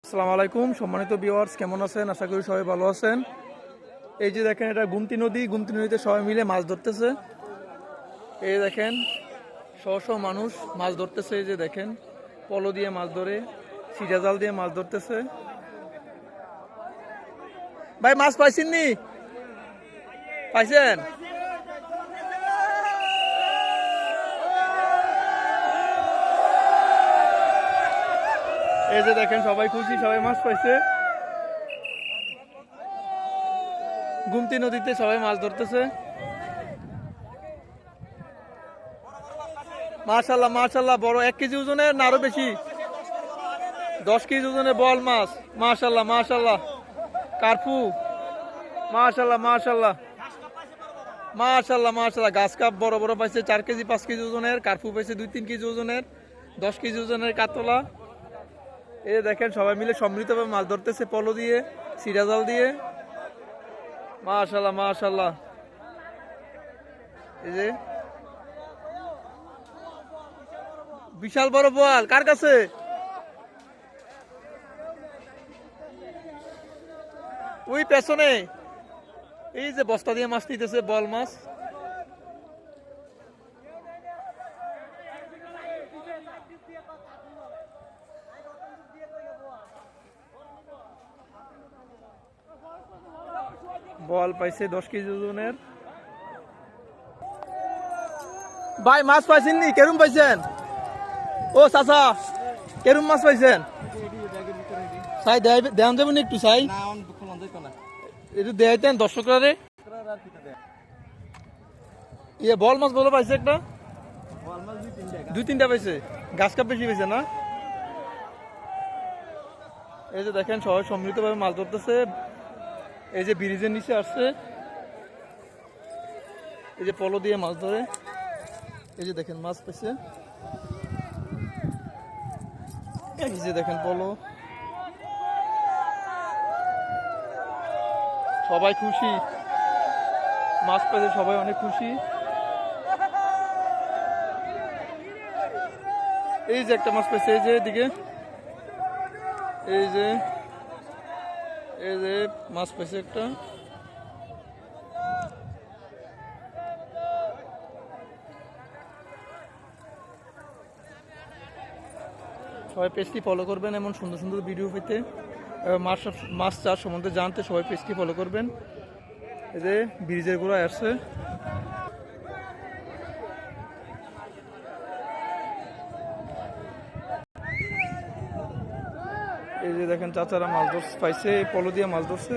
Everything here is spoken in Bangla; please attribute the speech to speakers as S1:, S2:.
S1: আসসালামু আলাইকুম সম্মানিত ভিউয়ার্স, কেমন আছেন? আশা করি সবাই ভালো আছেন। এই যে দেখেন, এটা গুমতি নদী। গুমতি নদীতে সবাই মিলে মাছ ধরতেছে। এই দেখেন শহ মানুষ মাছ ধরতেছে। এই যে দেখেন পলো দিয়ে মাছ ধরে, সিজা জাল দিয়ে মাছ ধরতেছে। ভাই মাছ পাইছেন নি? পাইছেন? এই যে দেখেন সবাই খুশি, সবাই মাছ পাইছে। গুমতি নদীতে সবাই মাছ ধরতেছে। মাশাআল্লাহ মাশাআল্লাহ, বড় 1 কেজি ওজনের না আরো বেশি? 10 কেজি ওজনের বল মাছ। মাশাআল্লাহ মাশাআল্লাহ। কার্পু মাশাআল্লাহ মাশাআল্লাহ মাশাআল্লাহ মাশাআল্লাহ। গাছ কাপ বড় বড় পাইছে, 4 কেজি 5 কেজি ওজনের। কার্পু পাইছে 2-3 কেজি ওজনের। 10 কেজি ওজনের কাতলা। এই দেখেন সবাই মিলে সম্মিলিতভাবে মাছ ধরতেছে পলো দিয়ে, সিরা জাল দিয়ে। মাশাআল্লাহ মাশাআল্লাহ। এই যে বিশাল বড় বোয়াল কার কাছে? ওই পেছনে। এই যে বস্তা দিয়ে মাছ নিতেছে, বল মাছ। বল পাইছে 10 কেজি ওজনের। ভাই মাছ পাইছেন নি? কেরম পাইছেন? ও চাচা, কেরম মাছ পাইছেন? চাই দেন যাবেন একটু, চাই একটু দেখাইতেন দর্শকরা রে। ইয়ে বল মাছ বলো পাইছে একটা? 2-3টা পাইছে। গাছ কাপ বেশি পাইছে না? এই যে দেখেন সবাই সম্মিলিতভাবে মাছ ধরতেছে। এই যে ব্রিজের নিচে আসছে, এই যে পলো দিয়ে মাছ ধরে। এই যে দেখেন মাছ পাইছে। এই যে দেখেন পলো। সবাই খুশি, মাছ পাইছে, সবাই অনেক খুশি। এই যে একটা মাছ পাইছে, এই যে এদিকে, এই যে মাছ পাইছে একটা। সবাই পেজটি ফলো করবেন, এমন সুন্দর সুন্দর ভিডিও পেতে, মাছ চাষ সম্বন্ধে জানতে সবাই পেজটি ফলো করবেন। এই যে ব্রিজের গোড়ায় আসছে। এই যে দেখেন চাচারা মাছ ধরছে, পাইছে পলো দিয়ে মাছ ধরছে।